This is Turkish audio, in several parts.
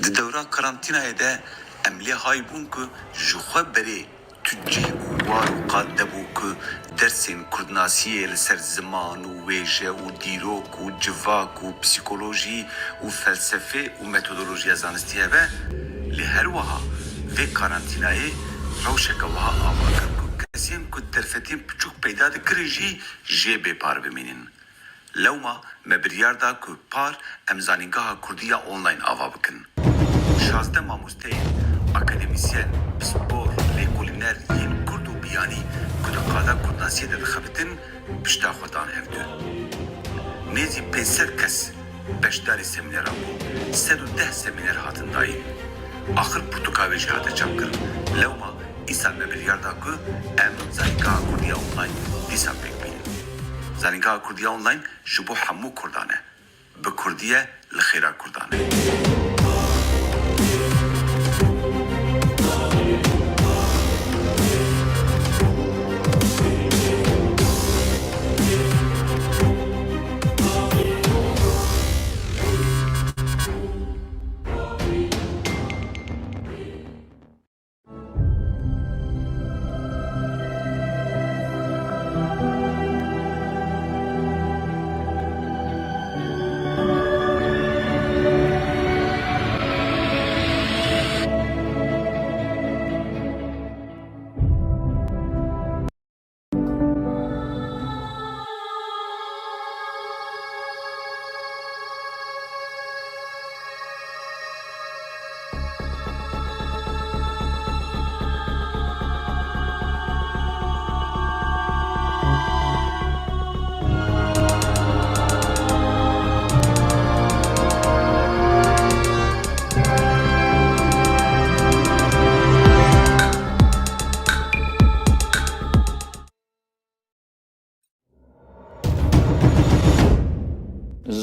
Di dewra karantînayê de em lê haybûn ku ji xwe berê tu cih û war û qad debû ku dersên Kurdnasiyê li ser ziman û wêje û dîrok û civak û psîkolojî û felsefê û metodolojiya zanistî hebe, lê her wiha vê karantînayê rewşeke wiha ava kir ku kesên ku derfetên piçûk peyda dikirin jî jê bêpar bimînin. Lewma me biryar da ku par em zanîngeha Kurdî ya online ava bikin. 16 mamosteyên akademisyen, spor, lêkolîner yên Kurd û biyanî ku di qada Kurdnasiyê de dixebitin pişta xwe dan ev du. Nêzî 500 kes beşdarî semînera bû, 110 semîner hatin dayîn. Axir pirtûkavê jî hate çapkirin. Lewma îsal me biryar da ku em zanîngeha Kurdî ya online dîsa pêk bînin. Zanîngeha Kurdî ya online ji bo hemû Kurdan e. Bi Kurdî ye li xêra Kurdan e.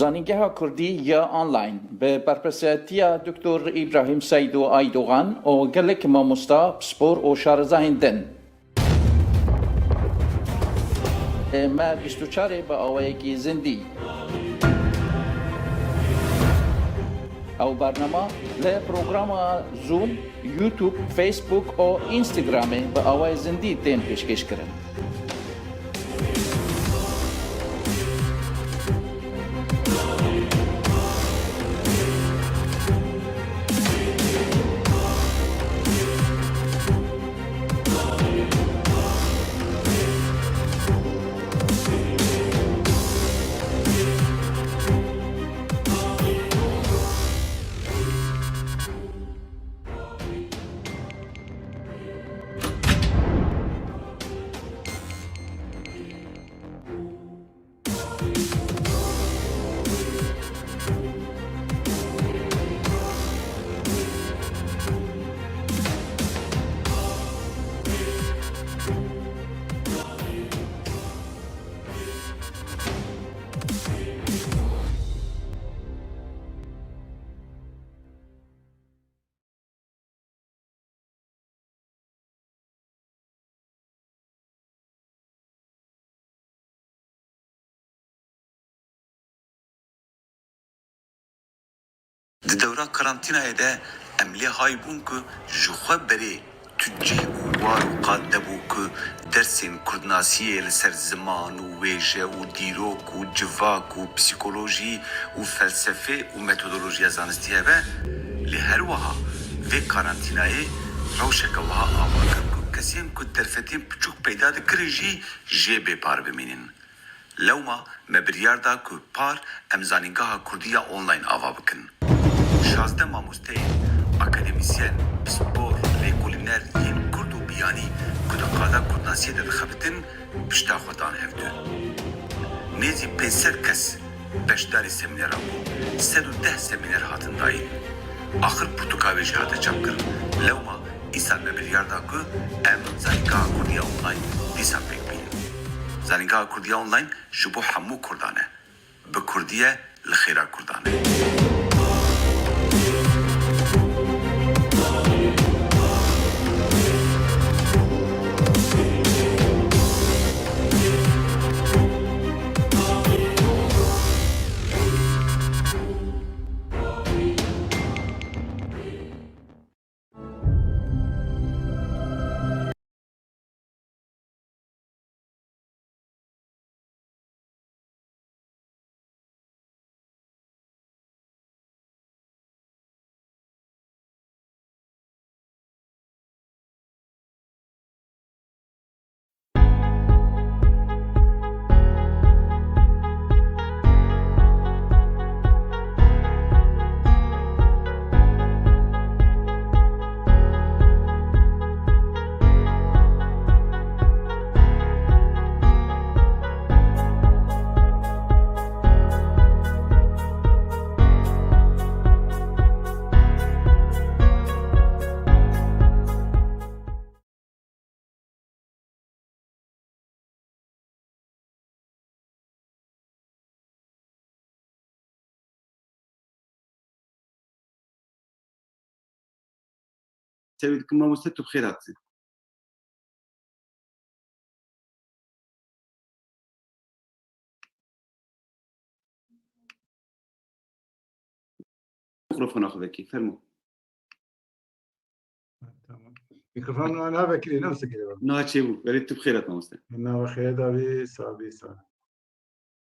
زانینگاه کردی یا آنلاین به برپرسیتی دکتر ابراهیم سیدو ایدوغان و گلک ماموستا سپور و شارزاهندن. ما 24 با آوایگی زندی. او برنامه ل پروگرام زوم، یوتیوب، فیسبوک و اینستاگرام با آوای زندی تیم پیشکش کردن. Di dewra karantînayê de em lê haybûn ku ji xwe berê tu cih û war û qad debû ku dersên Kurdnasiyê li ser ziman û wêje û dîrok û civak û psîkolojî û felsefê û metodolojiya zanistî hebe, lê her wiha vê karantînayê rewşeke wiha ava kir ku kesên ku derfetên piçûk peyda dikirin jî jê bêpar bimînin. Lewma me biryar da ku par em zanîngeha Kurdî ya online ava bikin. 16 mamosteyên akademisyen, spor, lêkolîner yên Kurd û biyanî ku di qada Kurdnasiyê de dixebitin pişta xwe dan ev du. Nêzî 500 kes beşdarî semînera bû, 110 semîner hatin dayîn. Axir pirtûkavê jî hate çapkirin. Lewma îsal me biryar da ku em zanîngeha Kurdî ya online dîsa pêk bînin. Zanîngeha Kurdî ya online ji bo hemû Kurdan e. Bi Kurdî ye li xêra Kurdan e. تبي كم مستوى بخيرات ميكروفون اخذك فرمو تمام میکروفون انا بکری نفس كده نها تشيبو بريت بخيرات مستوى انا بخير دابي صابي صار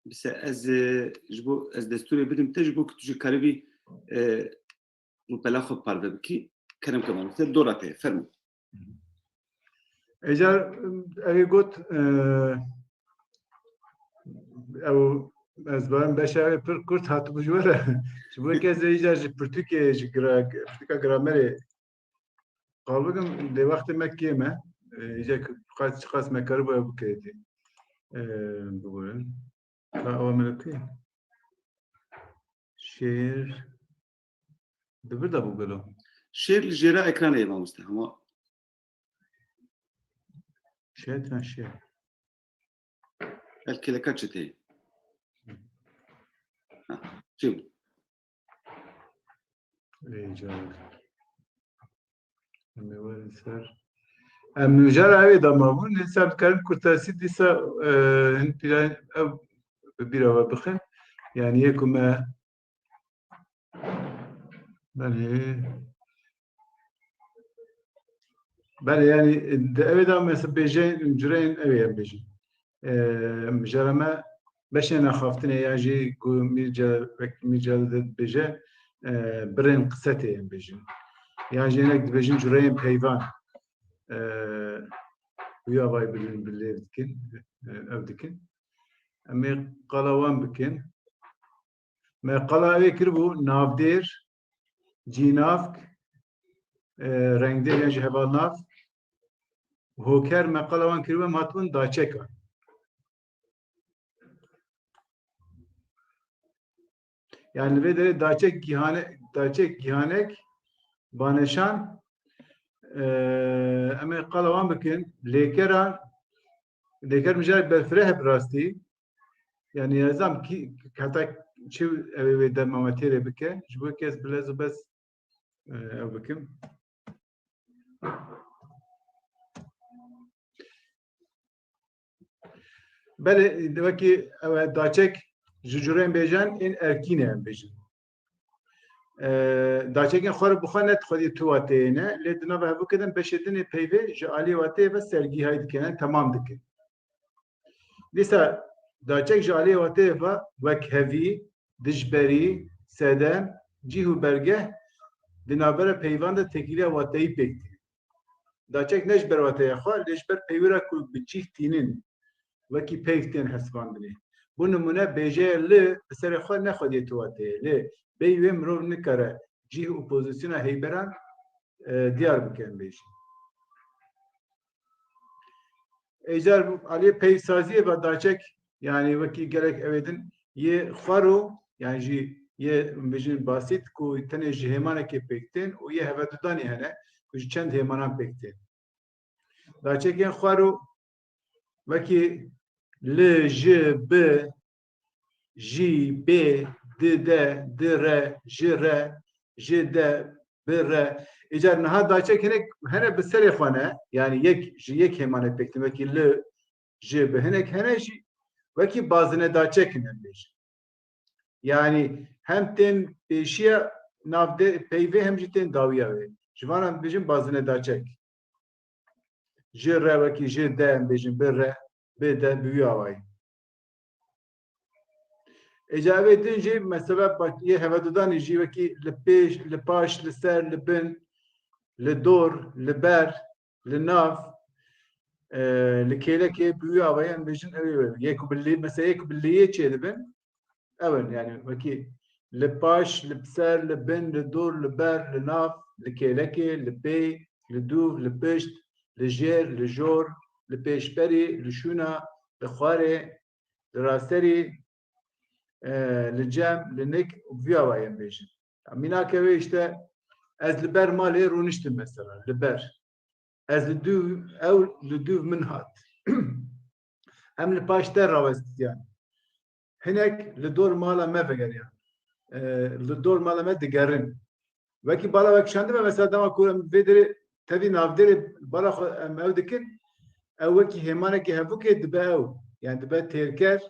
بس از دستور بدم تجبو که توی کاری رو پلا خود پرده بکی کنم که مستوى دوراته فرمو اجار اوی گوت او از برام بشه پر کرد هاتو بجوره شو که از ایجار پرتوکه پرتوکا گرامری قابلم ده وقت مکیه ما ایجا خاص مکرو باید بکردی بقولن اوامر کی شیر دبر دا بقولو شیر جرا اکران ایما مستوى اما شیر الكلكات شتي تشيبو ایجار میوه سر مجال اوی دامون حساب کردن کرتاسی دیسا هن پیران او بیرا بخن یعنی یکم بله یعنی اوی دام مثل بیجین جرین اوی هم بیجین مجال ما بشه نخافتنه یاجی کو میجال بیجه برین قصته هم بیجین یاجی نک بیجین جرین پیوان ويا باي بالليل بكن أو دكن أمي قلاوان بكن ما قلاوي كربو نافدير جينافك رنگ دير يعني جهبال ناف هوكر ما قلاوان كربو ماتون داچكا يعني بدري داچك جهانك بانشان أمي قلاوان بكن ليكر مجال بالفرح براستي يعني يزام كي حتى شو أبي دم ماتيري بكه شو كيس بلازو بس أو بكم بله دوكي أو داچك جوجورين بيجان إن أركينه بيجان داچکن خور بخواند خودی تواتیه نه لیدنا به هبو کدن بشیدن پیوه جالی واتیه و سرگی های دکنن تمام دکن لیسا داچک جالی واتیه و وک هوی دجبری سدم جیهو برگه دنابر پیوند تکیلی واتیه پیکتی داچک نجبر واتیه خواه لجبر پیوره کل بچیه تینین وکی پیفتین حسباندنی bu numune BJL بسر خود نخودی تواتیه لی بیوی مرور نکره جیه اپوزیسیون هیبران دیار بکن بیشی ایجار علی پیسازی و داچک yani وکی گرک اویدن یه خارو yani جی یه بیشین باسیت کو تنه جهمانه که پکتین و یه هفتادانی هنه کجی چند هیمانان پکتین داچک این خارو وکی ل ج ب جی ب د د ر ج ر ج د ب ر اجار نها داچه هنه بسر خانه yani یک همان پکتیم وکی ل ج به هنک هنه جی وکی بازنه داچه کنن بیش yani hem ten peşiye navde peyve hem jiten dawiya ve jvanam bijin bazine daçek j r veki j d bijin b r b d büyü avay اجابه دنجي مثلا باقي هفدان يجي وكي لبيش لباش لسر لبن لدور لبر لناف لكيلك بيو اوان بيجن اوي يكو باللي مثلا يكو باللي يجي لبن اول يعني وكي لباش لبسر لبن لدور لبر لناف لكيلك لبي لدوف لبشت لجير لجور لبيشبري لشونا لخواري لراستري لجام لنك وفيا وايم بيجن مينا كوي işte از لبر مالي رونشتم مثلا لبر از لدو او لدو من هات هم لباشتر راوست يعني هناك لدور مالا ما فقر يعني لدور مالا ما دقرن وكي بالا وكي شاندم مثلا دما كورم بدري tabii navdere bala mevdikin evveki hemaneki hevuke dibe ev yani dibe terker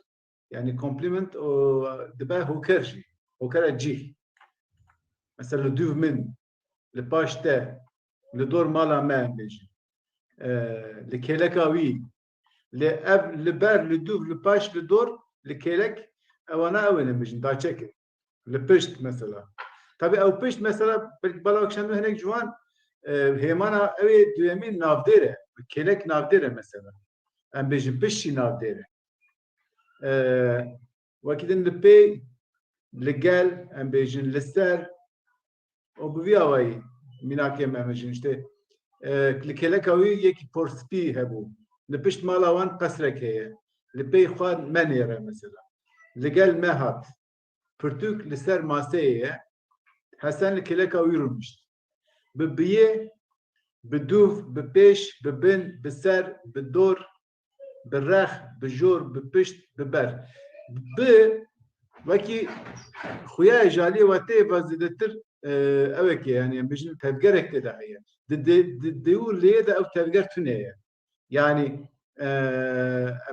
yani compliment o dibe hokerji hokera cih mesela le duv min le paşte le dor mala me bejin le kelekawi le ev le ber le duv le paş le dor le kelek evana evene bejin da çekin le pişt mesela tabii ev pişt mesela bala akşamda henek juan hemana evi düğemin navdere kelek navdere mesela em bejin pişi navdere vakidin li pey li gel em bejin li ser o bu viyavayı minakê me bejin işte li keleka wî yekî porspî hebû li pişt mala wan qesrek heye li pey xwe me nêre mesela li gel me hat pirtûk li ser maseyê ye hesen li keleka wî rûnişt bi biyê bi dûv bi pêş bi bin bi ser bi dor bi rex bi jor bi pişt bi ber bi vekî xuya jalî we tê vazîdetir evek ye yani bijin tevgerek de heye di û lê de ev tevger tune ye yani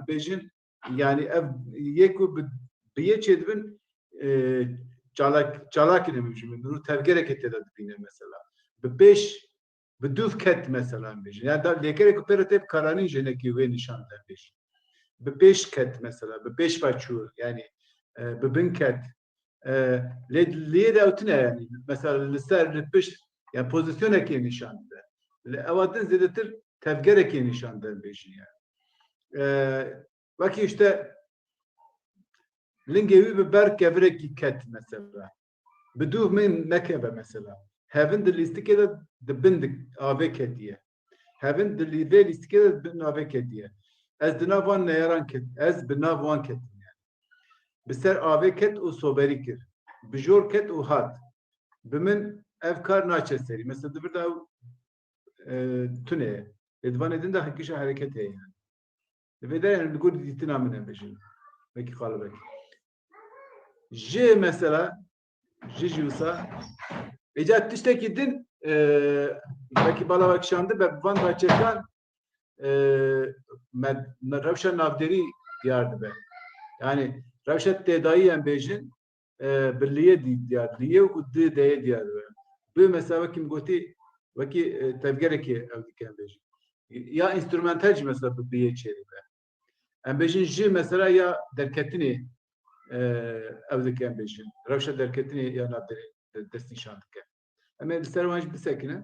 bijin yani ev yekû bi yê çê dibin çalak demişim dur tevgerek ete de dibine mesela bi pêş bi dûv ket mesela bijin yani da lêkerek operatif karanî jinekî wê nîşan de pêş bi pêş ket mesela bi pêş veçû yani bi bin ket lê de ew tune yani mesela li ser li pişt yani pozisyonekê nîşan de li ew din zêdetir tevgerekê nîşan de bêjin yani vekî işte lingê wî bi ber kevirekî ket mesela bi dûv min nekeve mesela hevin di lîstikê de di bin avê ketiye hevin di vê lîstikê de di bin avê ketiye ez di nav wan neyaran ket ez bi nav wan ketim yani bi ser avê ket û soberî kir bi jor ket û hat bi min ev kar naçe serî mesela di bir de tune ye lê divanê din de hekîşa hereket heye yani li vê de yani li gor dîtina min e bejin vekî xalibek ji mesela ji jî wisa êca tiştekî din vekî bala vekişandı be van daçekan rewşa navderî diyar dibe yani rewşa têdayî em bêjin bi liyê diyar liyê û di deyê diyar dibe bi mesela wekî min gotî wekî tevgerekê ew dike em bêjin ya înstrûmental jî mesela bi biyê çê dibe em bêjin ji mesela ya derketinê ew dike em bêjin rewşa derketinê ya navderê dest nîşan dike em ê li ser wan jî bisekine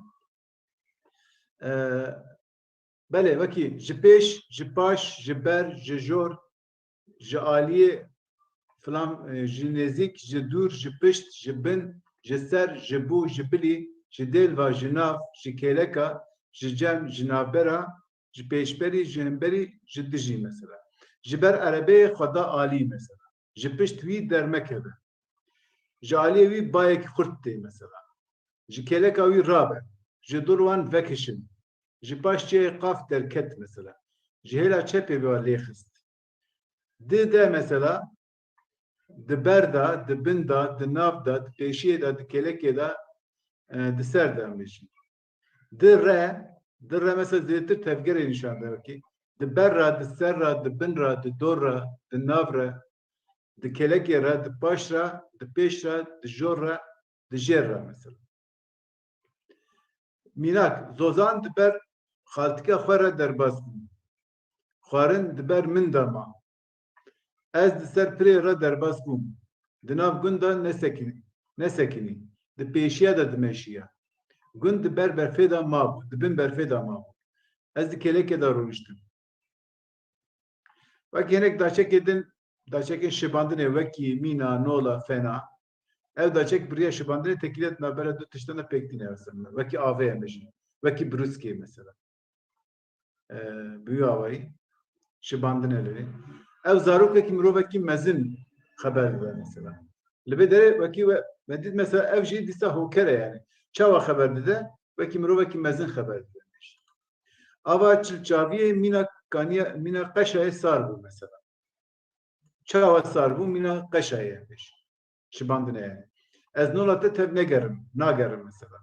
belê wekî ji pêş ji paş ji ber ji jor ji aliyê filan ji nêzik ji dûr ji pişt ji bin ji ser ji bû ji bilî ji dêlva ji nav ji kêleka ji cem ji navbera ji pêşberî ji hemberî ji dijî mesela ji ber erebeyê xweda alî mesela ji pişt wî dermekeve ji aliyê wî bayekî xurt tê mesela ji kêleka wî rabe ji dûr wan vekişin ji paş çê qaf derket mesela ji hêla çepê ve lê xist di de mesela di ber da di bin da di nav da di pêşiyê da di kêlekê da di ser de em bêjin di re mesela zêdetir tevgerê nîşan de wekî di ber ra di ser ra di bin ra di dor ra di nav re di kêlekê re di paş ra di pêş ra di jor ra di jêr ra mesela mînak zozan di ber xaltika xwe re derbas bûn xwarin di ber min de ma ez di ser pirê re derbas bûm di nav gunda nesekinî di pêşiya de dimeşiya gund di ber berfê de mabû di bin berfê de mabû ez di kêlekê de rûniştim wekî hinek daçekê din daçekên şibandinê wekî mîna nola fena ev daçek biriya şibandinê tekîlet navbera du tiştan da pêktîne ev wekî avê em bêjin wekî brûskê mesela büyü avayî şibandinelê ev zarokekî mirovekî mezin xeber dibe mesela li vê derê wekî we dît mesela ev jî dîsa hoker e yani çawa xeber dide wekî mirovekî mezin xeber dide ava çaviyê mîna qeşayê sar bû mesela çawa sar bû mîna qeşayê bêjin şibandinê yani ez nola te tev nagerim mesela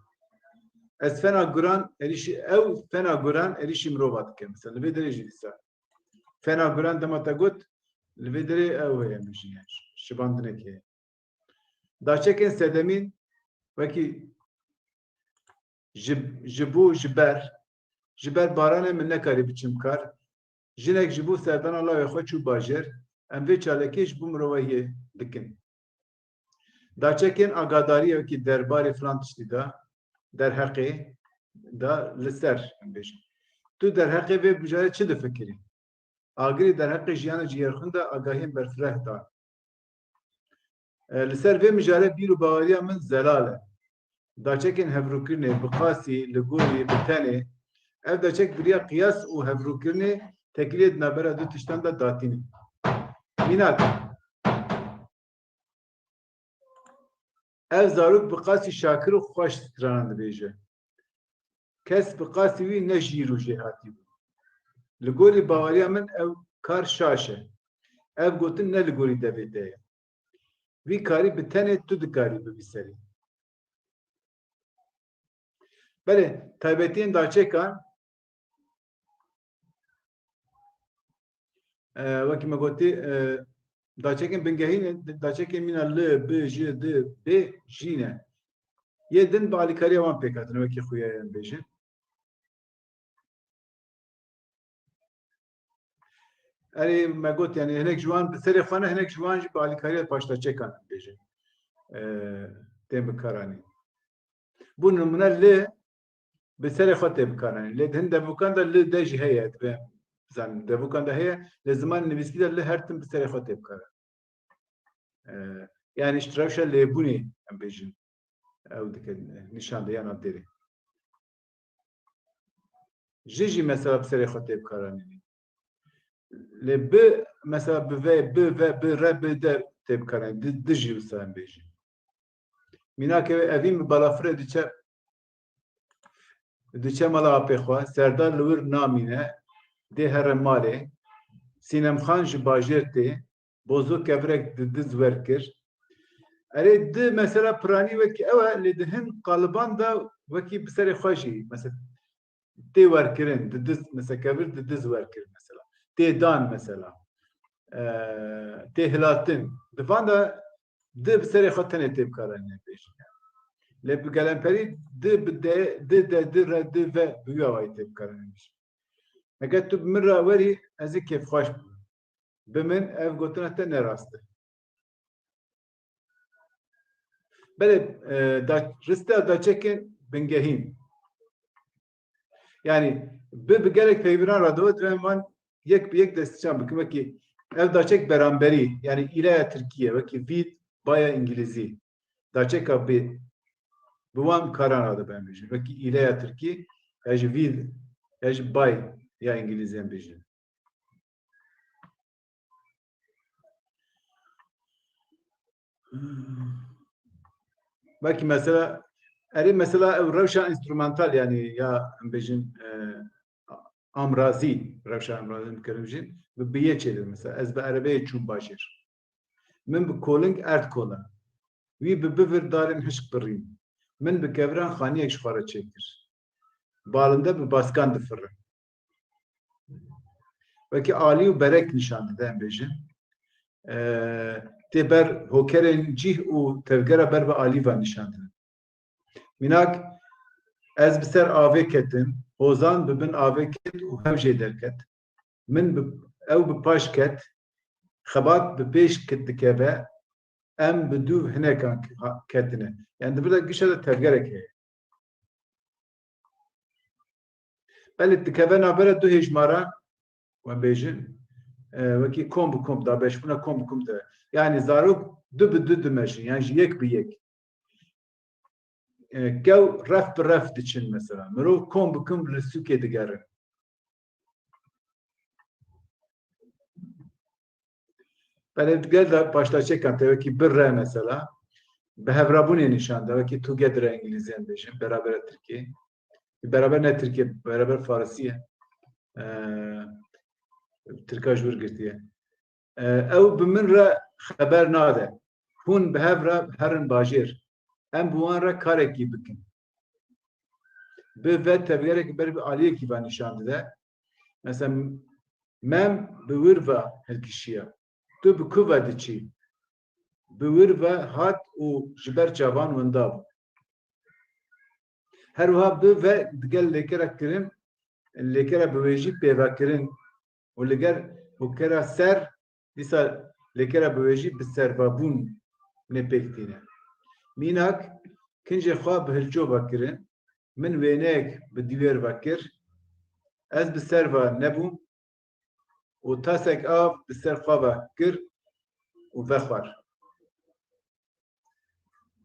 Ez fena guran erişi ev fena guran erişi mirovat ke mesela li derece disa. Fena guran demata got li dere ev yemiş yani. Şibandine ki. Daçeken sedemin veki jiber barane min nekari biçim kar. Jinek jibu serdan Allah ve xoçu bajer. Em ve çalekeş bu mrovahiye dikin. Daçeken agadari veki derbari falan tişti da der haqqi da liser embeş. Tu der haqqi ve mücadele çi de fikri. Agri der haqqi jiyana ciyerxunda agahim berfreh da. Liser ve mücadele biru bavariya min zelale. Daçekin hevrukirne bıqasi liguri bitane ev daçek biriya qiyas u hevrukirne teklid nabera du tiştan da datini. Minak ev zaruk bıqasi şakir u xoş stranan dibêje. Kes bıqasi wî ne jîr û jêhatî bû. Li gorî baweriya min ev kar şaş e. Ev gotin ne li gorî devê de ye. Vî karî bi tenê tu dikarî bibîserî. Belê taybetiyên daçekan wekî me gotî daçekên bingehîn daçekên mîna li bi ji di bê jîne. Yê din bi alîkariya wan pêk hatine wekî xuya em bêjin. Erê me got yani hinek ji wan bi serê xwe ne hinek ji wan jî bi alîkariya paşdaçekan bêjin. Tên bi karanî. Bu numune li bi serê xwe tê bikaranî. Lê hin devokan da li de jî heye dibe zanin. Devokan da heye li zimanê nivîskî de li her tim bi serê xwe tê bikaranî. Yani ji rewşa lêbûnê em bêjin. Ew dike nîşandeyana derê. Ji jî mesela bi serê xwe tê bikaranî. Lê bi mesela bi ve bi re bi de tê bikaranî. Di jî wisa em bêjin. Mînakê evîn bi balafirê diçe mala apê xwe, serdar li wir namîne, dê here malê, Sînemxan ji bajêr tê, bozok kevirek di diz werkir. Erê di mesela piranî wekî ew e lê di hin qaliban da wekî bi serê xwe jî mesela tê werkirin, di diz mesela kevir di diz werkir mesela. Tê dan mesela. Tê hilatin. Di van da di bi serê xwe tenê tê bikaranîne bêjin. Lê bi gelemperî di bi de di re di ve bi wî awayî tê bikaranîne bêjin. Eger tu bi min re werî ez ê kêfxweş bim. Bi min ev gotina te nerast e. Belê risteya daçekên bingehîn. Yani bi gelek peyvîran radewet ve man yek bi yek destçan bikim wekî ev daçek beramberî yani îleya Tirkiye wekî vî baya İngilîzî. Daçeka bi wan karan rade ben bêjin. Wekî îleya Tirkî ya ji vî ya ji bay ya İngilîzî em bêjin. Belki mesela mesela rewşa instrumental yani ya em bêjin amrazî rewşa amrazî dikarim jîn bi biyê çêdir mesela ez bi erebeyê çûm bajêr. Min bi koling erd kola. Wî bi bivir darên hişk birîn. Min bi keviran xaniyek ji xwe re çêkir. Balinde bi baskan difirin. Wekî alî û berek nîşan dide em bêjin. Tê ber hokerên cih û tevgera ber bi alîvan nîşan didin. Mînak ez bi ser avê ketim, hozan bi bin avê ket û hev jê derket. Min ew bi paş ket, xebat bi pêş dikeve, em bi dû hinekan ketine. Yani dibir de gişe de tevgerek heye. Belê dikeve nabere du hejmara ve bêjin wekî kom bi kom da beş bûna kom bi kom de. Yani zarok du bi du dimeşin yani ji yek bi yek. Gew ref bi ref diçin mesela. Mirov kom bi kom li sûkê digerin. Belê gel de başta çekan te wekî bir re mesela. Bi hevrabûnê nîşan da wekî together İngilîzî em bêjin beraber Tirkiye. Beraber ne Tirkiye beraber Farisiye. Tirka ji wir girtiye. Ew bi min re xeber nade. Hûn bi hev re herin bajêr. Em bi wan re karekî bikin. ve tevgerek ber bir aliye ki ben nişandı da. Mesela mem bıvır ve her kişiye. Tu bu kuvvet içi. Bıvır ve hat o jiber çaban venda. Her vaha bu ve digel lekera kirin lekera böveji pevakirin o leger bu kera ser disa lekera böveji bi serbabun ne pektine. Minak kince xwa bi hilco bakirin min wênek bi dîwêr vekir ez bi ser ve nebûm û tasek av bi ser xwe ve kir û vexwar.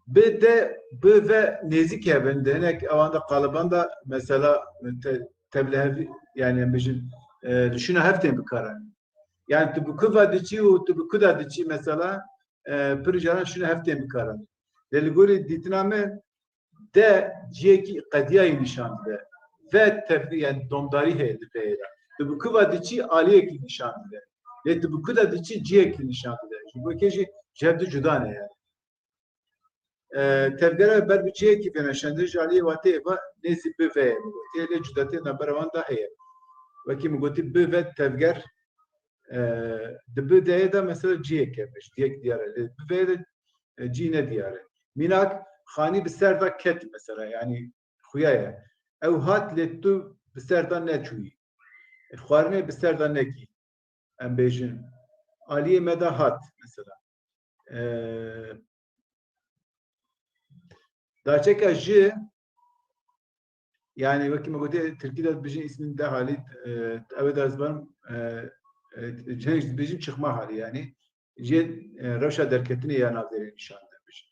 Bi de bi ve nêzik hebin di hinek awanda qaliban da mesela teblehevi yani bijin düşüne heftên bikaran. Yani tu bu kuva diçi û tu bu kuda diçi mesela pir caran şuna heftên bikaran. Li gorî dîtiname de ciyekî qediyayê nîşan dide ve tevdi yani domdarî heye di peyê de. Tu bu kuva diçi aliyekî nîşan dide. Lê tu bu kuda diçi ciyekî nîşan dide. Ji bo yekê jî ji hev du cuda ne yani. Tevgera ber bi ciyekî pêneşandî ji aliyê watê eva nêzî bi ve ye. Tê lê cudatê navbera da heye. Wekî min gotî bi ve tevger di bi deyê de mesela ciyek yemiş. Ciyek diyare. Bi ve de cî ne diyare. Minak xanî bi ser da ket mesela yani xuya ye. Ew hat lê tu bi ser da neçûyî. Xwarinê bi ser da nekî. Em bêjin. Aliyê me da hat mesela. Daçeka ji yani wekî me gotê Tirkî bijin ismin de halî ew de ez barim bijin çıkma halî yani. Jê rewşa derketinê ya navberê nîşan de bijin.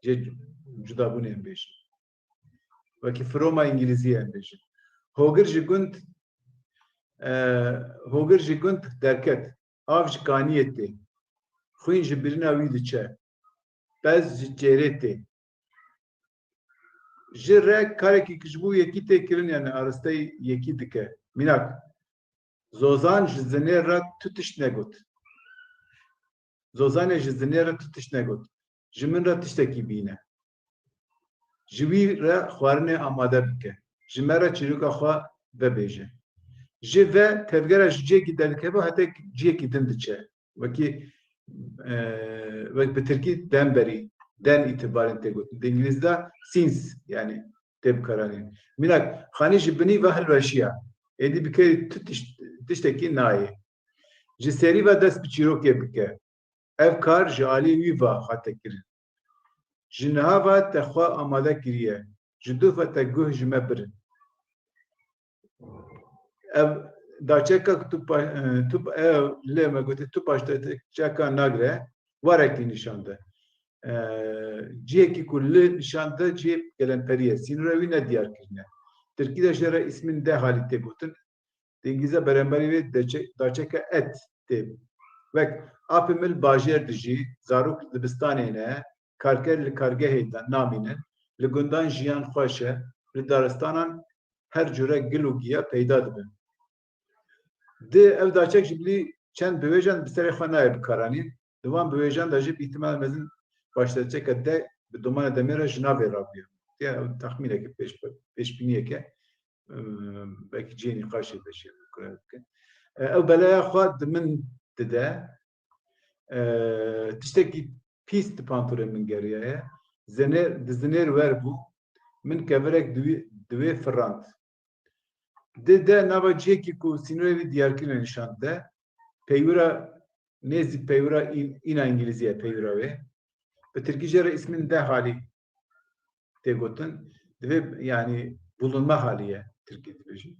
Jê cudabûnê em bêjin. Wekî firoma İngilîzî em bêjin. Hogir ji gund derket. Av ji kaniyê tê. Xwîn ji birîna wî diçe. Bez ji çêrê tê. Ji re karekî kijbû yekî tê kirin yani arasteyî yekî dike. Minak. Zozan ji zinê re tu tişt negot. Zozanê ji zinê re tu tişt negot. Ji min re tiştekî bîne. Ji wî re xwarinê amade bike. Ji me re çîroka xwe vebêje. Ji ve tevgera ji ciyekî derkeve hete ciyekî din diçe. Wekî wek bi Tirkî den berî. Den itibarên tê gotin. Di İngilîzî de since yani tê bikaranîn. Minak xanî ji binî ve hilweşiya. Êdî bike tu tiştekî nayê. Ji serî ve dest bi çîrokê bike. Ev kar ji alî wî ve hate kirin. Ji niha ve te xwe amade kiriye. Ji du ve te guh ji me birin. Ev daçeka tu ev lê me gotî tu paşteka nagre warekî nîşande. Ciyekî ku li nîşande ciyê gelenperiye. Sînora wî ne diyar kirine. Tirkî de ji re ismin de halî tê gotin. Di İngilîzce beremberî wê daçeka et tê. Wek apê min bajêr dijî, zarok dibistanê ne, karker li kargehê de namînin, li gundan jiyan xweş e, li daristanan her cure gil û giya peyda dibin. Di ev daçek ji bilî çend bêjên bi serê xwe nayê bikaranîn. Di wan bêjên de jî îhtimal mezin başlayacak de bi domana demê re ji navê rabiye. Ya ew texmîneke pêşbîniyeke belkî ciyê nîqaşê beşê bike. Ew belaya xwe di min dide. Tiştekî pîs di pantolê min geriye ye. Di zinêr werbû min kevirek di wê firand. Di de nava ciyekî ku sînorê wî diyarkirine nîşan de peywira nêzî peywira îna İngilîziye peywira wê. Bi Tirkîce re ismin de halî tê gotin. Divê yani bulunma haliye Tirkî dibêjin.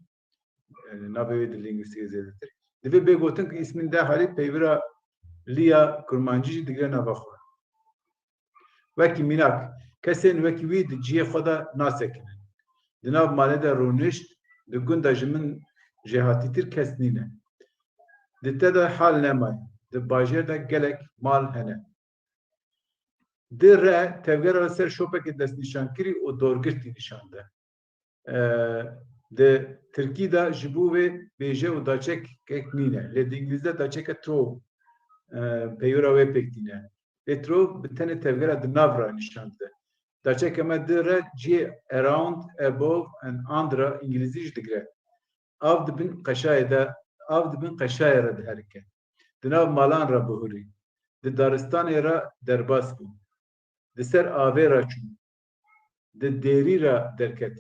Navê wê di lîngîstî zêdetir. Divê bê gotin ki ismin de halî peywira liya kurmancî jî digire nava xwe. Wekî mînak kesên wekî wî di ciyê xwe de nasekinin. Di nav malê de rûnişt di gunda ji min jêhatîtir kes nîne. Di te de hal nemaye. Di bajêr de gelek mal hene. Di re tevgera li ser şopekê destnîşankirî û dorgirtî nîşan de. Di Tirkî de ji bo wê bêje û daçekek nîne. Lê di İngilîzce daçeke trov peywira wê pek dîne. Lê trov bi tenê tevgera di nav re nîşan de. daçek me dire cî around, above and under İngilizî jî digre. Av dibin qeşayê de, av dibin qeşayê re diherike. Di nav malan re bihûrî. Di daristanê re derbas bû. Di ser avê re çû. Di derî re derket.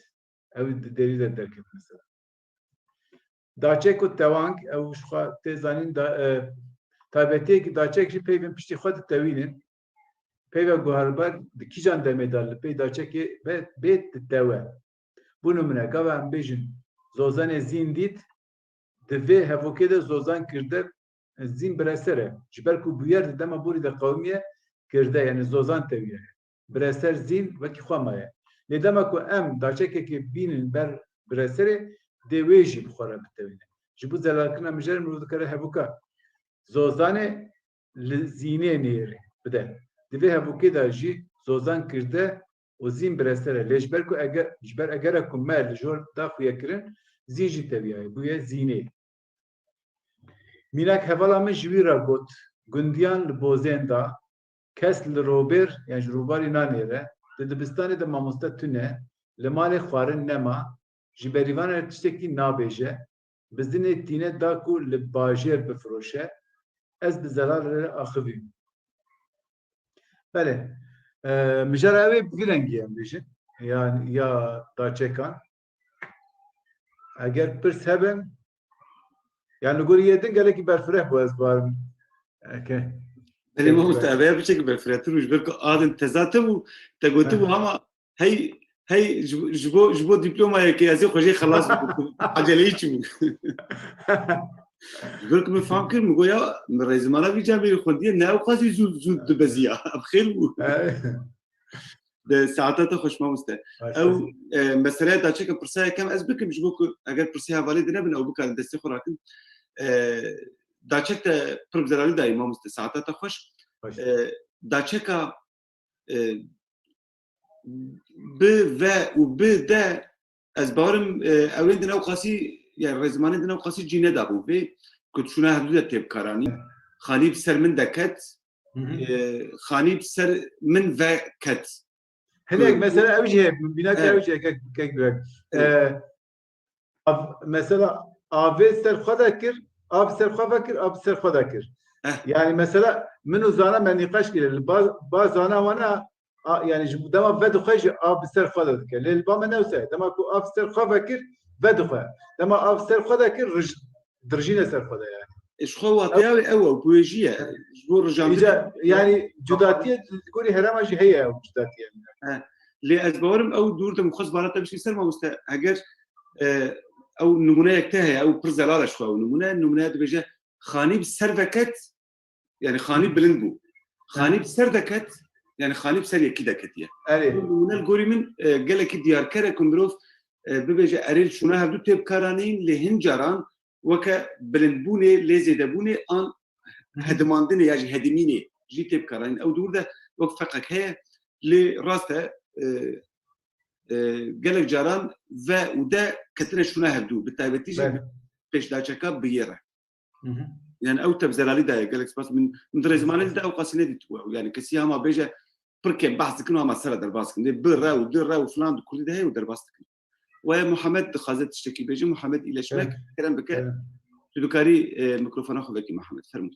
Ew di derî de derket mesela. Daçek û tewang ew ji xwe tê zanîn taybetiyekî daçek jî peyvên piştî xwe ditewînin. Peyva guharbar di kîjan demê de li pey daçekê bê ditewe. Bu numune gava em bêjin zozanê zîn dît di vê hevokê de zozan kirde zîn bireser e. Ji ber ku bûyer di dema borî de qewmiye kirde yani zozan teviye. Bireser zîn wekî xwe maye. Lê dema ku em daçekekê bînin ber bireserê dê wê jî bixwara bitewîne. Ji bu zelalkirina mijer mirov dikare hevoka zozanê li zînê nêrê bide. Di vê hevokê de jî zozan kirde û zîn bireser e. Lê ji ber ku ji ber egera ku me li jor daxuye kirin zîn jî teviye. Bûye zînê. Mînak hevala min ji wî re got gundiyan li bozên da kes li rober yani ji robarî nanêre di dibistanê de mamoste tune li malê xwarin nema ji berîvan re tiştekî nabêje bi zinê tîne da ku li bajêr bifiroşe ez bi zelal re axivîm. Bele mijara evê bi vî rengî em bêjin yani ya daçekan eger pirs hebin yani li gorî yedin gelekî berfireh bu ez barim. Belê mamoste ev ya biçekî berfirehtir û ji ber ku adin tezate bû te gotibû hema hey ji bo dîplomayekê ez ê xwecê xelas bikim aceleyî çi bû. Ji ber ku min fam kir min got ya min rêzimana vî cemê xwendiye ne ew qasî zû dibeziya ev xêr bû. Di saeta te xweş mamoste. Ew meseleya daçeka pirsaya kem ez bikim ji bo ku eger pirsaya hevalê dinebin ew bikarin destê xwe rakin. Daçek te pir bi zelalî dayê mamoste saeta te xweş. Daçeka bi ve û bi de ez barim ewên din ew qasî yani rêzimanên din ew qasî cî nedabû vê ku tişûna hevdû de têbkaranî xanî bi ser min de ket xanî bi ser min ve ket. Hinek mesela ev jî heye bînak ev jî kek direk. Mesela avê ser xwe de kir av ser xwe vekir av ser xwe de kir. Yani mesela min û zana me nîqaş kirin ba zana wana yani ji dema ve dixwe jî av bi ser xwe de dike. Lê li ba me newse dema ku av ser xwe vekir ve dixwe. Dema av ser xwe de kir dirjîne ser xwe de yani. Ji xwe watiya wê ew e poêjî ye ji bo rijandinê yani cudatiye gorî herema jî heye ew cudatiye. Lê ez bawerim ew dûr dim xwest barata bişî ser mamoste eger ew numuneyek te heye ew pir zelal e ji xwe ew numuneya dibêje xanî bi ser veket yani xanî bilind bû. Xanî bi ser deket yani xanî bi ser yekî deketiye. Numune li gorî min gelekî diyarkerek ku mirov bibêje erê şûna hevdû têbkaranîn lê hin caran weke bilindbûnê lê zêdebûnê an hedimandinê ya jî hedimînê jî têbkaranîn ew dûr de wek feqek heye lê rast e gelek caran ve û de ketine şûna hevdû bi taybetî jî pêşdaçeka bi yê re. Yani ew te bi zelalî daye gelek spas min di rêzimanê de ew qasî nedîtibû yani kesî hema bêje pirkê behs dikin û hema ser derbas dikin dê bi re û di re û filan di Kurdî de heye û derbas dikin. Wê Muhemed dixwaze tiştekî bêje Muhemed îleşmek kerem bike tu dikarî mikrofona xwe vekî Muhemed fermû.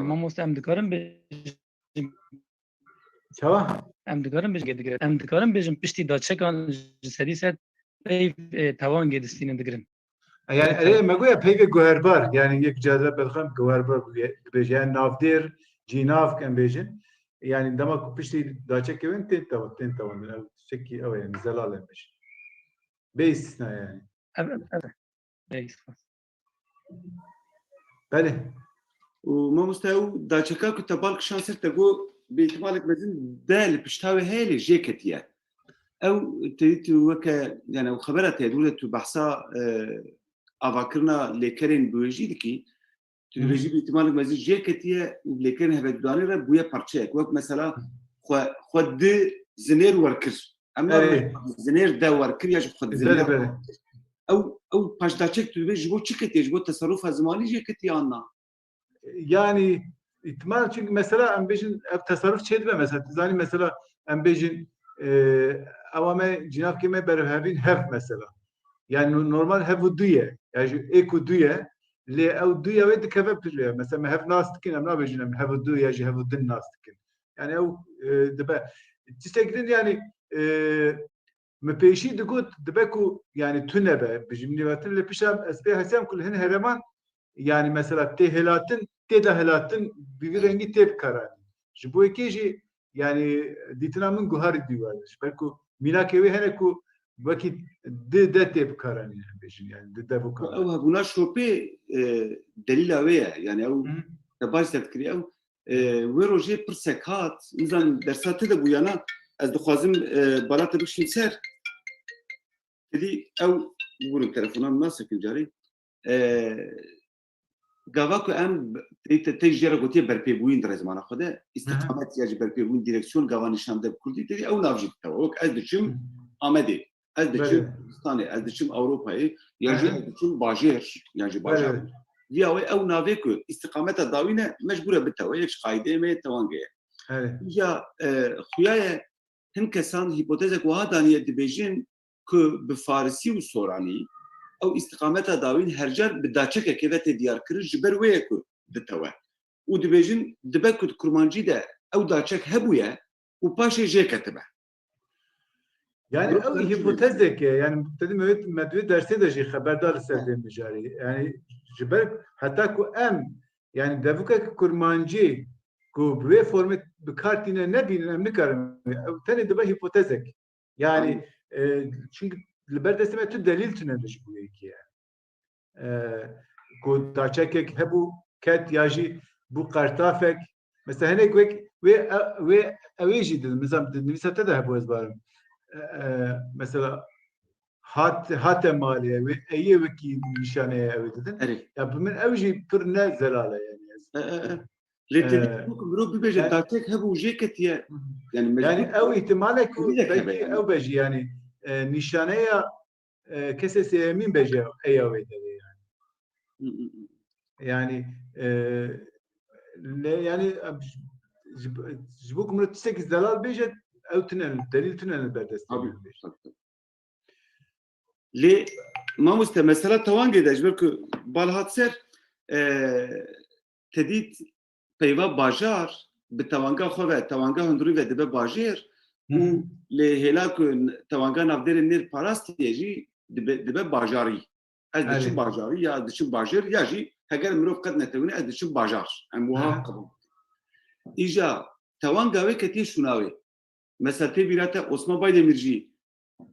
Mamoste em dikarin Çava? em dikarin bêjin piştî daçekan ji serî ser peyv tewangê distînin digirin. Yani erê me goya peyvê guherbar yani yek cadre belxem guherbar bêje yani navdêr cînav em bêjin. Yani dema ku piştî daçek evin tên tawan ev çekî ew yani zelal em bêjin. Bê istisna yani. Evet. Belê. û mamoste ew daçeka ku te balkişan ser te got bi îhtimalek mezin de li pişta wê heye lê jê ketiye. Ew tê tu weke yani ew xebera te dûr de tu behsa avakirina lêkerên biyolojî dikî tu dibêjî bi îhtimalek mezin jê ketiye û lêkerên hevdûdanê re bûye parçeyek wek mesela xwe di zinêr werkir اما زنير دور كرياج خد بله بله او پاشداچک تو به جبو چیکتی جبو تصرف زمانی جکتی آنها yani ihtimal çünkü mesela em bejin tasarruf çedme mesela zani mesela em bejin avame cinav kime berhevin hev mesela yani normal hev duye yani eko duye le ev duye ve dikeve piriyor mesela hev nastikin em nabejin em hev duye ya hev din nastikin yani ev debe tistekdin yani مپیشی دگوت دبکو yani tünebe bizim nivetin le pişam esbe hasem kul hen hereman yani mesela tehelatın tedahelatın bir rengi tep karar. Ji bu ekeji yani ditinamın guhar diyorlar. Belki minakevi hene ku vakit de tep karar yani bizim yani de bu karar. او بنا شوپی دلیل اوه یعنی او باش تذکری او و روزی پر سکات مثلا درساته ده بویانا از دخوازم بالات بکشیم سر دیدی او بقولم تلفنم ناسك الجاري گاواکو ام تیجرا گوتی برپیبوین در زمان خوده استقامت یاج برپیبوین دیرکسیون گاوا نشانده کردی دیدی او نافجیت تو ok از دچم آمده از دچم استانه از دچم اروپایی یاج از دچم باجر یاج باجر ویاوی او ناویکو استقامت داوینه مجبوره بتو یک قاعده می توانگه یا خویای هم کسان هیپوتز کو هادانی دبیجن که به فارسی و سورانی او استقامت داوین هرجار به داچکه که وقت دیار کرد جبر ویه کو دتوه و دبیجن دبکت کرمانجی ده او داچک هبویه و پاشه جه کتبه Yani o hipotezde ki yani dedim evet medve dersi de haberdar sevdiğim mecari yani jiber hatta ku em yani devuka kurmancı ku bu format bir kartine ne bilin ne karım tane de hipotezek yani çünkü liberdesime tu delil tünemiş bu iki yani ku taçekek hebu ket yaji bu kartafek mesela henek ve avici dedim mesela nivisate de hebu ezbarım mesela hat maliye ve iyi veki nişaneye evet dedin. Ya bu men evji pır ne zelale yani. Lete bu bir beje datek hebu jeketiye yani ev ihtimalle belki ev beji yani nişaneye kesesi emin beje ev ederi yani. Yani yani bu kumru 8 zelal beje ev tünel delil tünel berdest. لی ما مثلا توان گیدش بلکه بالهات سر تدید پیوا باجار به توانگا خو و توانگا هندروی و دبه باجر و لی هلاک توانگا نافدر نیر پاراستیجی دبه باجاری از دچم باجاری یا دچم باجر یا جی اگر مروف قد نتونی از دچم باجار ام وها قبول ایجا توانگا و کتی شناوی مثلا تی بیرات عثمان بایدمیرجی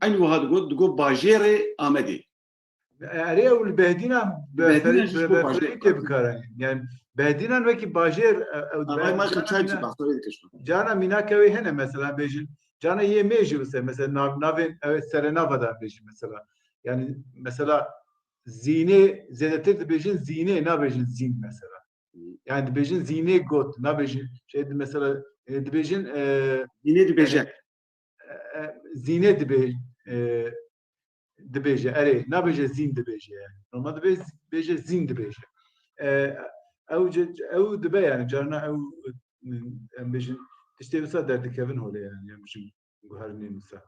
aynı vahat go bajere amedi. Araya ul behdina beferi tebkaran. Yani behdinan ve ki bajer cana minakevi hene mesela bejin cana ye meji mesela navin evet serenavadan bejin mesela. Yani mesela zine zedetir bejin zine na bejin zin mesela. Yani bejin zine got na bejin şey mesela bejin zine dibejek zine dibêje erê nabêje zîn dibêje yani normalde bêje zîn dibêje ew dibe yani carna ew em bêjin tiştê wisa derdikevin hole yani bijim guherînê wisa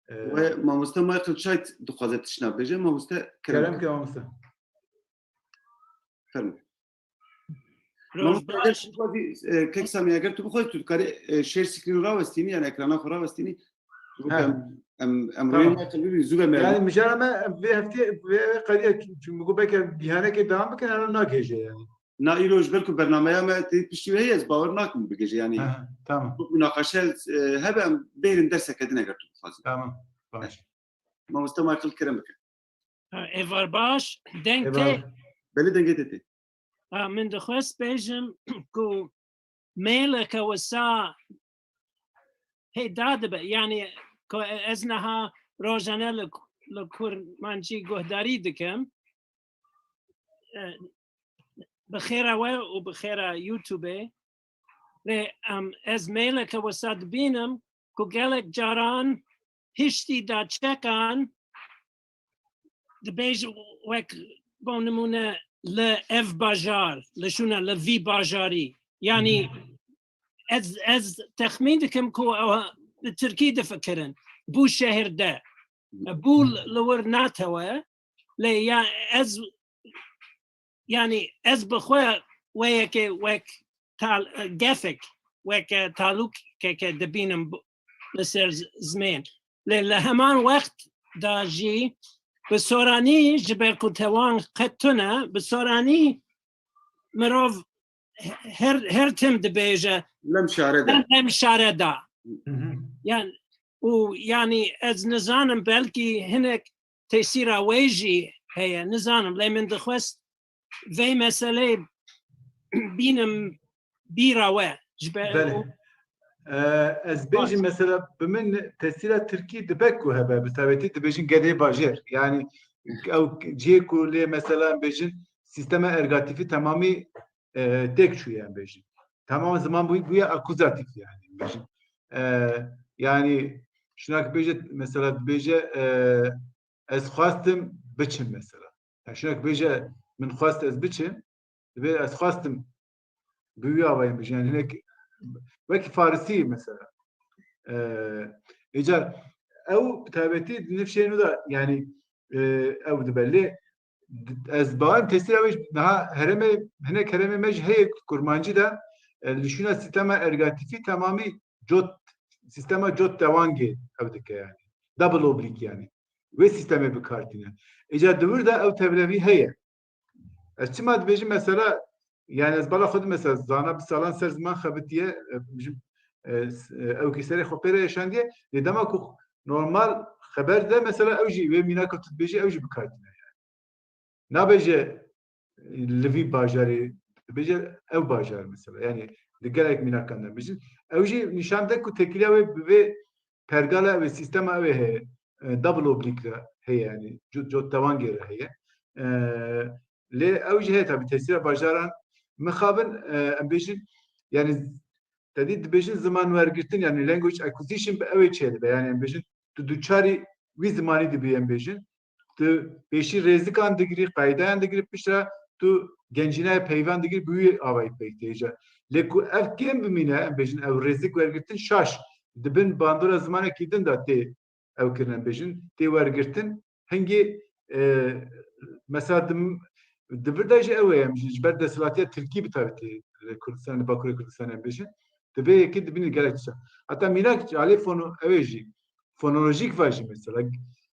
ve mamoste Michael Chait dixwaze tişna bêje mamoste kerem ke mamoste fermo kek samiye eger tu bixwazî tu dikarî şêr screen rawestînî yani ekrana xwe rawestînî yani mücareme ve hafte ve kariye çünkü bu belki bihaneke devam mı kadar ona gece yani. Na iloj belki bernameye me tepkişi heyez bavar nakum bir gece yani. Tamam. Bu münakaşa hebem beyrin derse kadine götür fazla. Tamam. Baş. Ma Mustafa Michael Kerem. Evar baş denke. Beli denge dedi. من دخواست بیشم کو میل که وسا هی داده به یعنی که از نها روزانه لکورمانجی گهداری دکم بخیره و بخیره یوتیوبه لی از میل که وسا دبینم که گلک جاران هشتی دا چکان دبیج وک بۆ نمونە لە ئەف باژار لە شوونە لە ڤی باژاری یعنی ئەز تەخمین دەکەم کۆ ئەوە ترکی دەفکردن بوو شەهردە بوو لەوەر ناتەوە لێ ئەز یعنی ئەز بخۆە وەیەکێ وەک گەفک وەک تاالوکێکە دەبینم لەسەر زمێن لە هەمان وەخت داژی به سۆرانی ji ber ku tewan qet tune bi sorانî mirov her tim dibêje lem şare da yani ez nizanim belkî hinek tesîra wê jî heye nizanim lê min dixwest vê meseleyê bînim bîra we ji ber ez bêjim mesela bi min tesîra Tirkî dibek ku hebe bi tavetî dibêjin gedê bajêr yani ew cihê ku lê mesela bêjin sistema ergatîfî temamî têk çûye em bêjin tamam ziman bûye akuzatîf yani bêjin yani şunak bêje mesela dibêje ez xwastim biçim mesela şunak bêje min xwast ez biçim divê ez xwastim bi wî avayên bêjin yani hinek وەکی فارسی مثلا ئیجار ئەو تابەتی نفشێن ودا yani ئەو دەبێت لێ ez باوەم تەسیرا wê niha herêmê hinek herêmê me ji heye kurmancî de li şûna sistema ergatîfî temamî cot sistema cot dewangê ew dike yani double oblik yani wê sistemê bikartîne îcar divir de ew tevlevî heye ez çima dibêjim mesela yani ez bala xwe mesela zana bi salan ser ziman xebitiye ew kîserê xwe pêre yaşandiye lê dema ku normal xeber de mesela ew jî wê mînaka tu dibêjî ew jî bikartîne yani nabêje li vî bajarê dibêje ew bajar mesela yani di gelek mînakan de bêjin ew jî nîşan de ku tekîliya wê bi vê pergala wê sistema ew ê heye double oblik re heye yani cot tevangê re heye lê ew jî heye tabii tesîra bajaran mixabin em bêjin yani tedî dibêjin ziman wergirtin yani language acquisition bi ew ê çêdibe yani em bêjin tu duçarî wî zimanî dibî em bêjin tu pêşî rêzikan digirî qaydayan digirî piştre tu gencînaya peyvan digirî bi wî avayî pêk têje lê ku ev kêm bimîne em bêjin ew rêzik wergirtin şaş dibin bandora zimanekî din da tê ew kirin em bêjin tê wergirtin hingî mesela divir de jî ew ê em ji ber desthilatiya Tirkî bi tavetî Kurdistan li Bakurê Kurdistanê em bêjin divê yekî dibînî gelek çi heta mînak alê ew ê jî fonolojîk ve jî mesela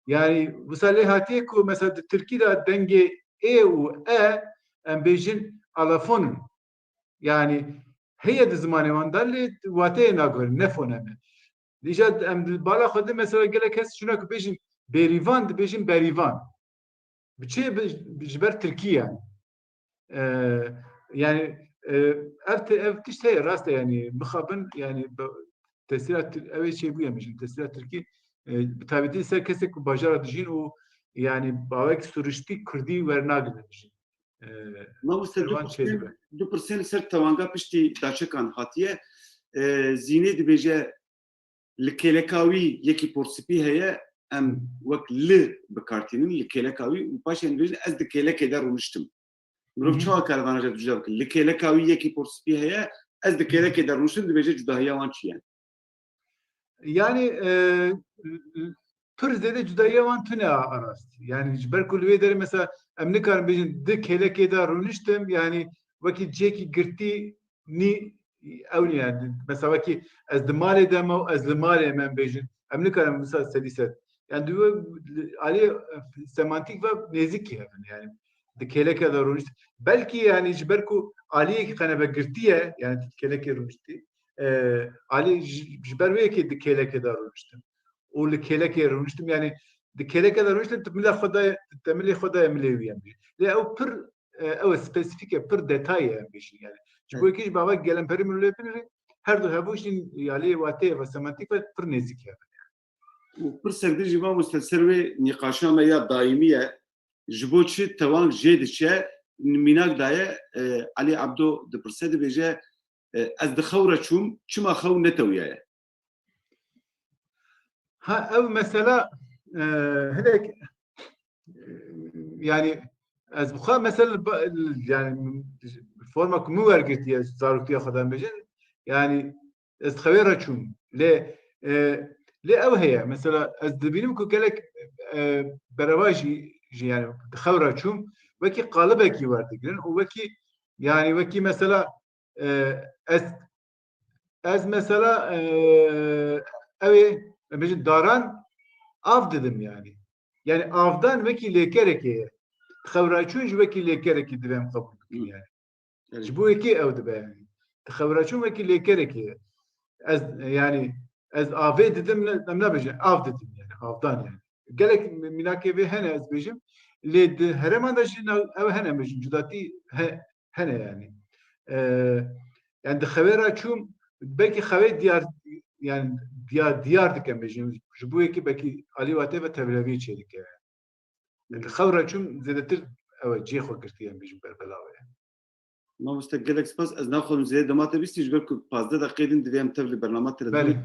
yani wisa lê hatiye ku mesela di Tirkî de dengê ê û e em bêjin alafonin yani heye di zimanê wan de lê wateyê naguherin ne foneme dîja em bala xwe de mesela gelek kes şuna ku bêjin bêrîvan dibêjin berîvan biçê ji ber Tirkî yani yani ev tişt heye rast e yani bixabin yani tesîra ew ê çêbûye bêjin tesîra Tirkî bi tavetî ser kesek ku bajara dijîn û yani bawek suriştî Kurdî wernagire bijîn du pirsên ser tewanga piştî daçekan hatiye zînê dibêje li kêleka wî yekî porspî heye em wek li bikartînin li kêleka wî û paşên dibêjin ez di kêlekê de rûniştim mirov çawa karevanaja duca bikin li kêleka wî yekî porspî heye ez di kêlekê de rûniştim dibêje cudahiya wan çi ye yani pir zêde cudahiya wan tune arast yani ji ber ku li wê derê mesela em nikarin bêjin di kêlekê de rûniştim yani wekî ciyekî girtî nî ew nî yani mesela wekî ez di malê de me ez li malê me em bêjin em nikarin mesela sedî sed yani divê alê semantîk ve nêzîkî hebin yani di kêlekê de rûniştim belkî yani ji ber ku aliyekî qenebe girtiye yani kêlekê rûniştî alî ji ber wê yekê di kêlekê de rûniştim û li kêlekê rûniştim yani di kêlekê de rûniştim temilê xwe de temilê xwe de emilê wî em bêjin lê ew pir ew spesîfîk e pir detayê em bêjin yani ji bo yekî ji bavek gelemperî min lê binêrî her du hevû jî alê watê ve semantîk ve pir nêzik hebin û pir serdir jî van ser wê nîqaşa me ya daîmî ye ji bo çi tewan jê diçe mînak daye Alî Ebdo dipirse dibêje ez di xewra çûm çima xew netewiye ye Ha ev mesela hedek yani az bu kadar mesela yani forma kumu vergetiye zarurtiye kadar bejin yani az haber açım le ev heye mesela az debinim ku gelek berabaji yani haber açım ve ki kalıbeki vardı girin o ve ki yani ve ki mesela az mesela ev bejin daran av dedim yani. Yani avdan veki lekereke. Xevraçun veki lekereke divem kabul yani. Yani, Bu iki evde be yani. Xevraçun veki lekereke. Az yani az ave dedim ne bejim av dedim yani avdan yani. Gelek minakebe hene az bejim. Led hereman da jin ev hene bejim cudati hene yani. Yani de xevraçun belki xevet diyar yani diyar diken bejim. Bu iki belki Ali Vate ve Tevlevi çelik yani. الخبرة شو زادتر أوجيه خكرتيها مش بالبلاوي. ما مستقلك سباس از ناخذ زياده ما تبي تجبرك باز ده قيدين ديام تبلي برنامج تلفزيون بله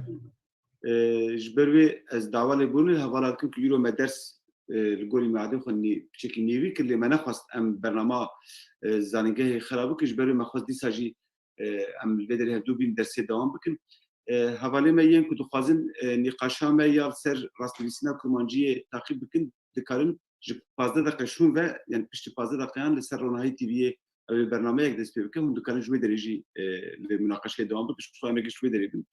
جبروي از دعوه لبوني هبالات كم يورو مدرس الجوري معدن خني بشكل نيوي كل ما نخواست ام برنامج زانجه خرابك جبروي ما خواست دي ساجي ام البدري هدو بين درس دوام بكن حوالی ما ین کدو خوازن نقاشا ما یا سر راستلیسینا کرمانجی تعقیب بکن دکارن جب 15 دقیقه شون و یعنی پشت 15 دقیقه لسر رونایی تیوی برنامه یک دست بکن هم دکارن جوی درجی لمناقشه دوام بکش خواهی مگه جوی درجی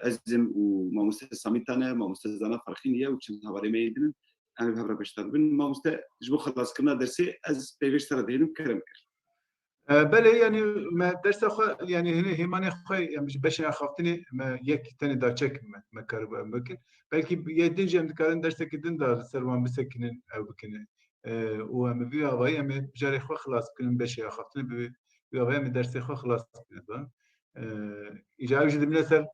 ازم و ما مست سامیتانه ما مست زنا فرخینیه و چند حوالی ما یدن انا بهبره بشتر بن ما مست جبو خلاص کرنا درسی از پیوستر دهیم کرم کرد بله يعني ما درس أخو يعني هنا همان أخو يعني مش بس أنا خافتني ما يك تاني دارشك ما كرب ممكن بلكي يدين جم كارن درس كدين دار سروان بسكنين أو بكنين وهم بيا ويا من جاري أخو خلاص كلن بس أنا خافتني بيا ويا من درس أخو خلاص كده إجابة جد من السر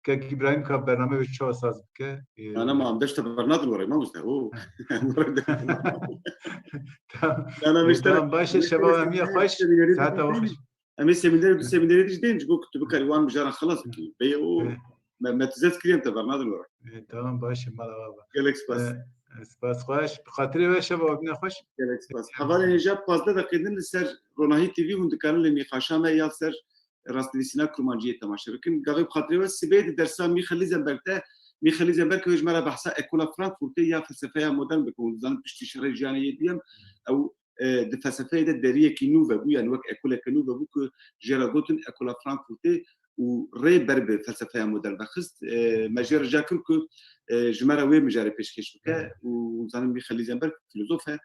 كإبراهيم كاب برنامج بتشوا أساس بك انا ما عندش تبرنات الوري ما مستوى انا مش تمام باش الشباب مية خوش ساعتها وخش اما سيميناري جديد جو كنت بكالوان مجانا خلاص بيو ما تزاد كريم تبرنات الوري تمام باش مالا بابا جالكس باس سپاس خوش بخاطر و شباب ابن خوش جالكس باس حوالی هجاب 15 دقیقه لسر روناهی تي في هند كان اللي نقاشا ما يا سر راست لسنا كرومانجيه تماشا لكن قبل بخاطر و سبيد درسا ميخلي زنبرته ميخلي زنبرك هج مره بحثا اكولا فرانكفورتيه فلسفه مودرن بكون زان بشتي شري جانيه ديم او د فلسفه د دريه کی نوو بو يعني وك اكولا كنوو بو ك جيرادوتن اكولا فرانكفورتيه و ري برب فلسفه مودرن بخست ماجر جاكر ك جمره وي مجاري بيشكش بك و زان ميخلي زنبرك فيلسوفه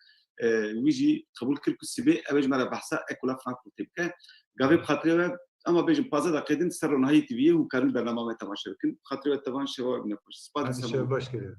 ويجي قبول كرك السبي ابي جمره بحثا اكولا فرانكفورتيه بك قبل بخاطر اما بيجي 15 دقيقه سر نهايه تي في وكان برنامج تماشا لكن خاطر طبعا شباب نفس سباس شباب باش كده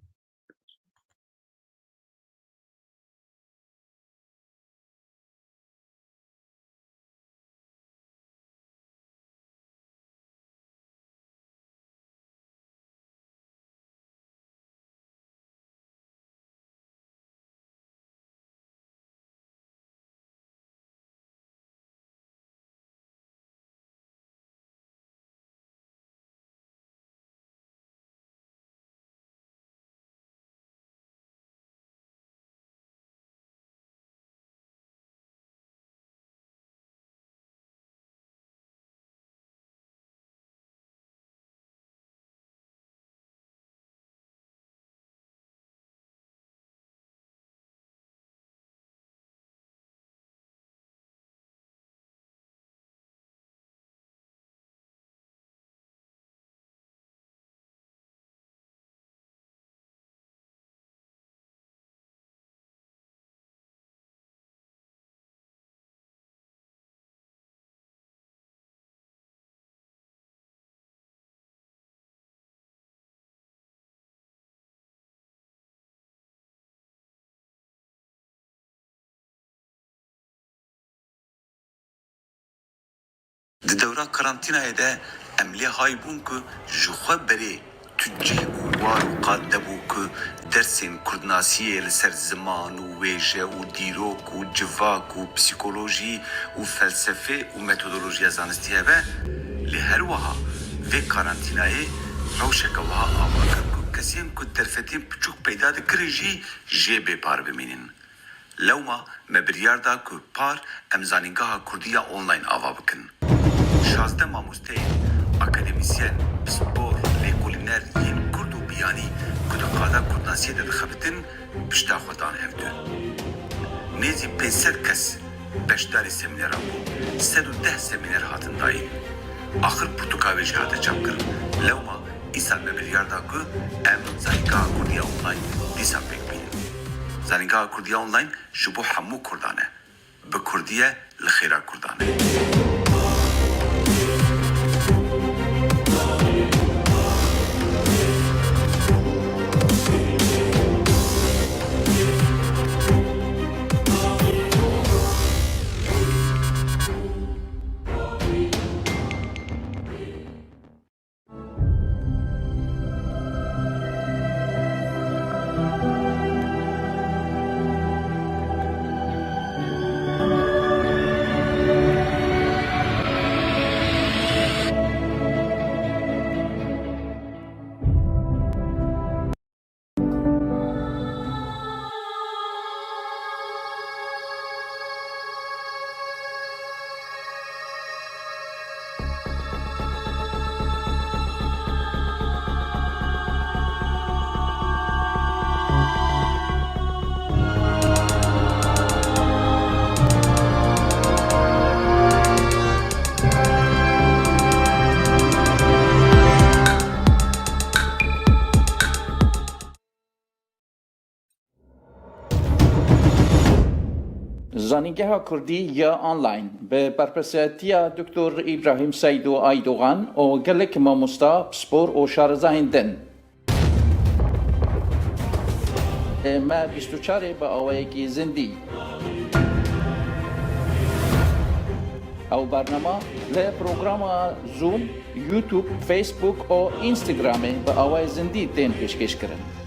Di dewra karantinayê de em lê hay bûn ku ji xwe berê tu cih û war û qad debû ku dersên Kurdnasiyê li ser ziman û wêje û dîrok û civak û psîkolojî û felsefê û metodolojiya zanistî hebe lê her wiha vê karantinayê روشک وها آوا کر کو کسین کو درفتین پچوک پیدا دکری جی بی پار بمینین. لوما مبریار دا کو پار امزانینگاه کردیا اونلاین آوا بکن. 16 ماموسته اکادمیسین سپور لیکولینر ین کرد و بیانی کدقادا کردناسیه ده خبتن پشتا خودان evdü. Nezi 500 kes beşdari seminer bu. 110 seminer hatın dayın. Ahır Portugal ve cihada çapkır. Levma İsa mebiryarda ku em Zaninga Kurdiya online disan bekbinin. Zaninga Kurdiya online şu bu hamu kurdane. Be Kurdiye li khira kurdane. زانینگاه کردی یا آنلاین به برپرسیتی دکتر ابراهیم سیدو ایدوغان و گلک ماموستا سپور و شارزاهندن. ما 24 با آوایگی زندی. او برنامه له پروگرام زوم، یوتیوب، فیسبوک و اینستاگرام با آوای زندی تین پیشکش کردن.